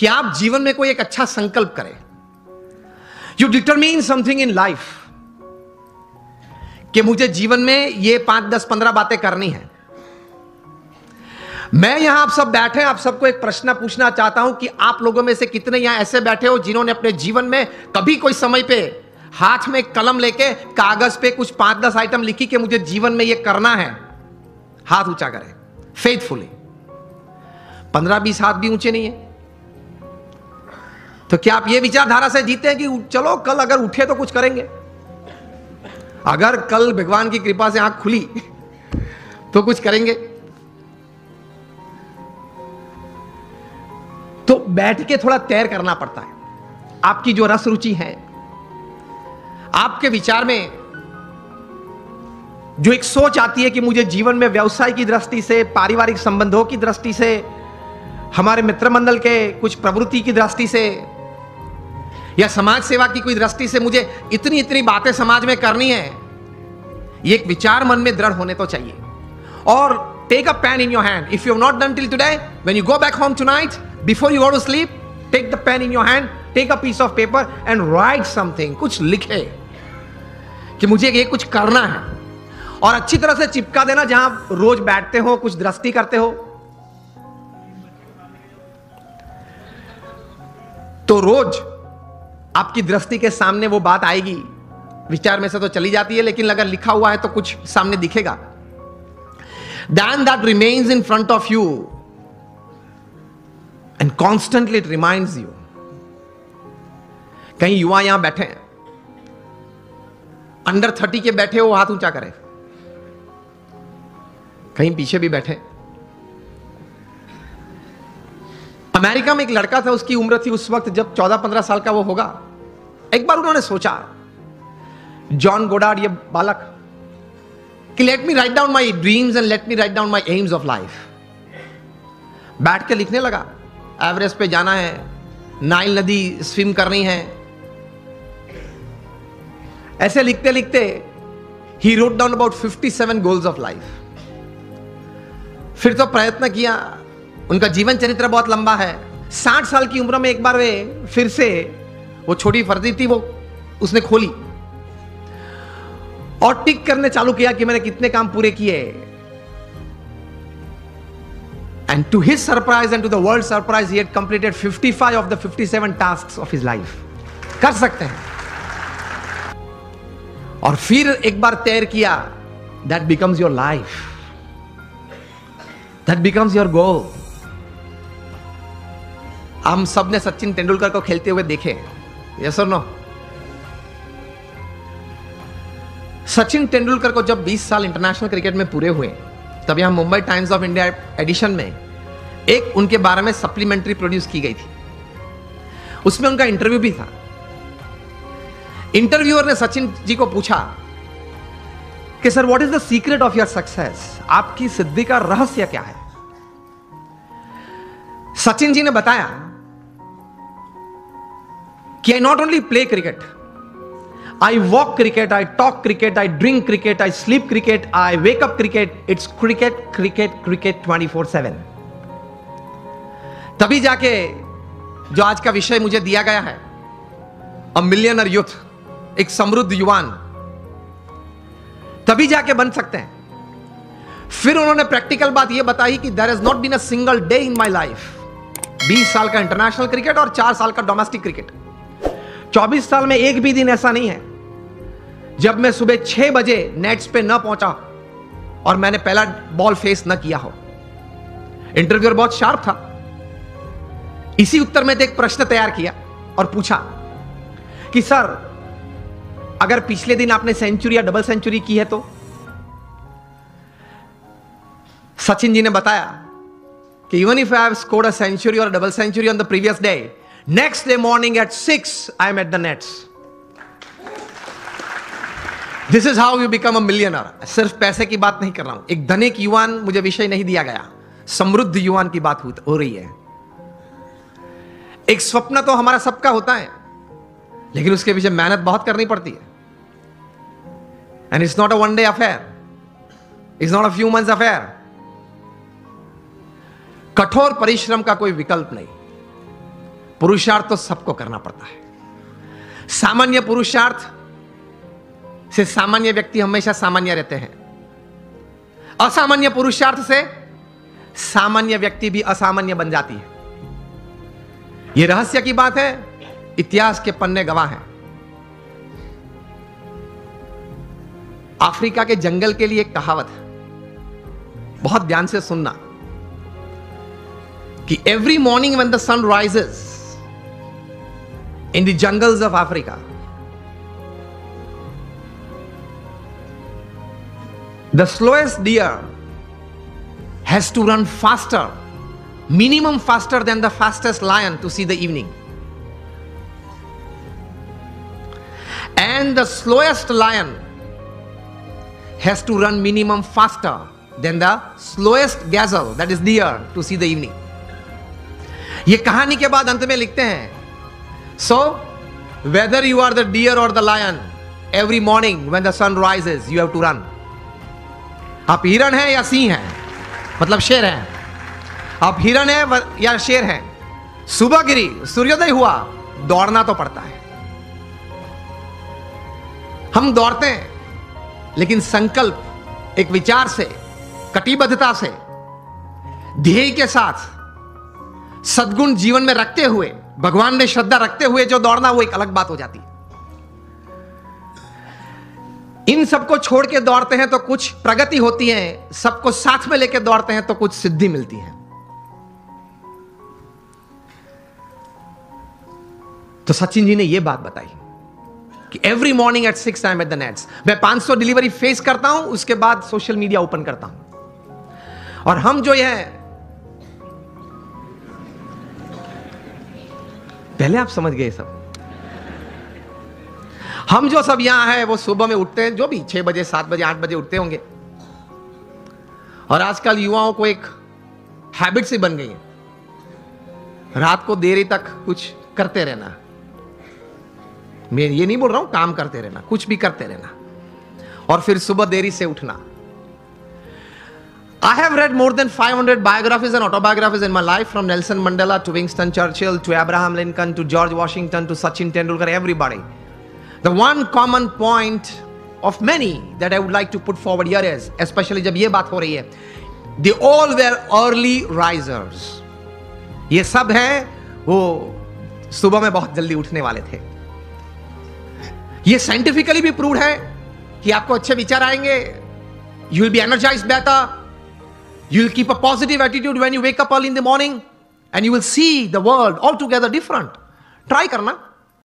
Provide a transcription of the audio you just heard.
कि आप जीवन में कोई एक अच्छा संकल्प करें। You determine something in life कि मुझे जीवन में ये 5, 10, 15 बातें करनी है। मैं यहां आप सब बैठे हैं, आप सबको एक प्रश्न पूछना चाहता हूं कि आप लोगों में से कितने यहां ऐसे बैठे हो जिन्होंने अपने जीवन में कभी कोई समय पे हाथ में कलम लेके कागज पे कुछ 5, 10 आइटम लिखी कि मुझे जीवन में ये करना है? हाथ ऊंचा करें फेथफुली। 15, 20 हाथ भी ऊंचे नहीं है। तो क्या आप ये विचारधारा से जीते हैं कि चलो कल अगर उठे तो कुछ करेंगे? अगर कल भगवान की कृपा से आंख खुली तो कुछ करेंगे? तो बैठ के थोड़ा तैर करना पड़ता है। आपकी जो रस रुचि है, आपके विचार में जो एक सोच आती है कि मुझे जीवन में व्यवसाय की दृष्टि से, पारिवारिक संबंधों की दृष्टि से, हमारे मित्र मंडल के कुछ प्रवृत्ति की दृष्टि से या समाज सेवा की कोई दृष्टि से मुझे इतनी इतनी बातें समाज में करनी है, ये एक विचार मन में दृढ़ होने तो चाहिए। और take a pen in your hand. If you have not done till today, when you go back home tonight, before you go to sleep, take the pen in your hand, take a piece of paper and write something. कुछ लिखे कि मुझे ये कुछ करना है, और अच्छी तरह से चिपका देना जहां रोज बैठते हो, कुछ दृष्टि करते हो। तो रोज आपकी दृष्टि के सामने वो बात आएगी। विचार में से तो चली जाती है, लेकिन अगर लिखा हुआ है तो कुछ सामने दिखेगा। Then that remains in front of you and constantly it reminds you। कहीं युवा यहां बैठे हैं, अंडर 30 के बैठे हो, हाथ ऊंचा करें। कहीं पीछे भी बैठे। अमेरिका में एक लड़का था, उसकी उम्र थी उस वक्त जब 14-15 साल का वो होगा। एक बार उन्होंने सोचा, जॉन गोडार्ड ये बालक, कि let me write down my dreams and let me write down my AIIMS of life. बैठ के लिखने लगा, एवरेस्ट पे जाना है, नाइल नदी स्विम करनी है। ऐसे लिखते लिखते he wrote down about 57 goals of life. फिर तो प्रयत्न किया, उनका जीवन चरित्र बहुत लंबा है। 60 साल की उम्र में एक बार वे फिर से, वो छोटी फर्जी थी, वो उसने खोली और टिक करने चालू किया कि मैंने कितने काम पूरे किए। And to his surprise and to the world surprise, he had completed 55 of the 57 tasks of his life. कर सकते हैं। और फिर एक बार तैर किया, that becomes your life, that becomes your goal. हम सब ने सचिन तेंदुलकर को खेलते हुए देखे, यस और नो? सचिन तेंदुलकर को जब 20 साल इंटरनेशनल क्रिकेट में पूरे हुए, तब यहां Mumbai times of India edition में एक उनके बारे में सप्लीमेंट्री प्रोड्यूस की गई थी। उसमें उनका इंटरव्यू भी था। इंटरव्यूअर ने सचिन जी को पूछा कि sir, what is the secret of your success? आपकी सिद्धि का रहस्य क्या है? सचिन जी ने बताया कि I not only play cricket, I walk cricket, I talk cricket, I drink cricket, I sleep cricket, I wake up cricket. It's cricket, cricket, cricket 24/7। तभी जाके जो आज का विषय मुझे दिया गया है, अ मिलियनर यूथ, एक समृद्ध युवान, तभी जाके बन सकते हैं। फिर उन्होंने प्रैक्टिकल बात यह बताई कि there has not been a single day in my life. 20 साल का इंटरनेशनल क्रिकेट और 4 साल का डोमेस्टिक क्रिकेट, 24 साल में एक भी दिन ऐसा नहीं है जब मैं सुबह 6 बजे नेट्स पे न पहुंचा और मैंने पहला बॉल फेस न किया हो। इंटरव्यूअर बहुत शार्प था। इसी उत्तर में एक प्रश्न तैयार किया और पूछा कि सर, अगर पिछले दिन आपने सेंचुरी या डबल सेंचुरी की है तो? सचिन जी ने बताया कि even if I have scored a century और double century on the previous day, next day morning at 6 I am at the nets. This is how you become a millionaire. सिर्फ पैसे की बात नहीं कर रहा हूं, एक धनिक युवान मुझे विषय नहीं दिया गया, समृद्ध युवान की बात हो रही है। एक स्वप्न तो हमारा सबका होता है, लेकिन उसके पीछे मेहनत बहुत करनी पड़ती है। And it's not a one day affair, it's not a few months affair. कठोर परिश्रम का कोई विकल्प नहीं। पुरुषार्थ तो सबको करना पड़ता है। सामान्य पुरुषार्थ से सामान्य व्यक्ति हमेशा सामान्य रहते हैं। असामान्य पुरुषार्थ से सामान्य व्यक्ति भी असामान्य बन जाती है। यह रहस्य की बात है, इतिहास के पन्ने गवाह हैं। अफ्रीका के जंगल के लिए एक कहावत है, बहुत ध्यान से सुनना, कि every morning when the sun rises in the jungles of Africa, the slowest deer has to run faster, minimum faster than the fastest lion to see the evening. And the slowest lion has to run minimum faster than the slowest gazelle, that is deer, to see the evening. ये कहानी के बाद अंत में लिखते हैं, so whether you are the deer or the lion, every morning when the sun rises you have to run. आप हिरण हैं या सिंह हैं, मतलब शेर हैं, आप हिरण हैं या शेर हैं, सुबह गिरी, सूर्योदय हुआ, दौड़ना तो पड़ता है। हम दौड़ते हैं, लेकिन संकल्प, एक विचार से, कटिबद्धता से, ध्येय के साथ, सद्गुण जीवन में रखते हुए, भगवान में श्रद्धा रखते हुए जो दौड़ना, वो एक अलग बात हो जाती है। इन सबको छोड़ के दौड़ते हैं तो कुछ प्रगति होती है, सबको साथ में लेके दौड़ते हैं तो कुछ सिद्धि मिलती है। तो सचिन जी ने यह बात बताई कि every morning at 6 I am at the nets. मैं 500 डिलीवरी फेस करता हूं, उसके बाद सोशल मीडिया ओपन करता हूं। और हम जो है, पहले आप समझ गए सब, हम जो सब यहां हैं वो सुबह में उठते हैं, जो भी 6 बजे 7 बजे 8 बजे उठते होंगे। और आजकल युवाओं को एक हैबिट सी बन गई है, रात को देरी तक कुछ करते रहना। मैं ये नहीं बोल रहा हूं काम करते रहना, कुछ भी करते रहना, और फिर सुबह देरी से उठना। I have read more than 500 biographies and autobiographies in my life, from Nelson Mandela to Winston Churchill to Abraham Lincoln to George Washington to Sachin Tendulkar, everybody. The one common point of many that I would like to put forward here is, especially जब ये बात हो रही है, they all were early risers. ये सब हैं वो सुबह में बहुत जल्दी उठने वाले थे। ये साइंटिफिकली भी प्रूव है कि आपको अच्छे विचार आएंगे, you will be energized better, you will keep a positive attitude when you wake up early in the morning, and you will see the world altogether different. Try करना।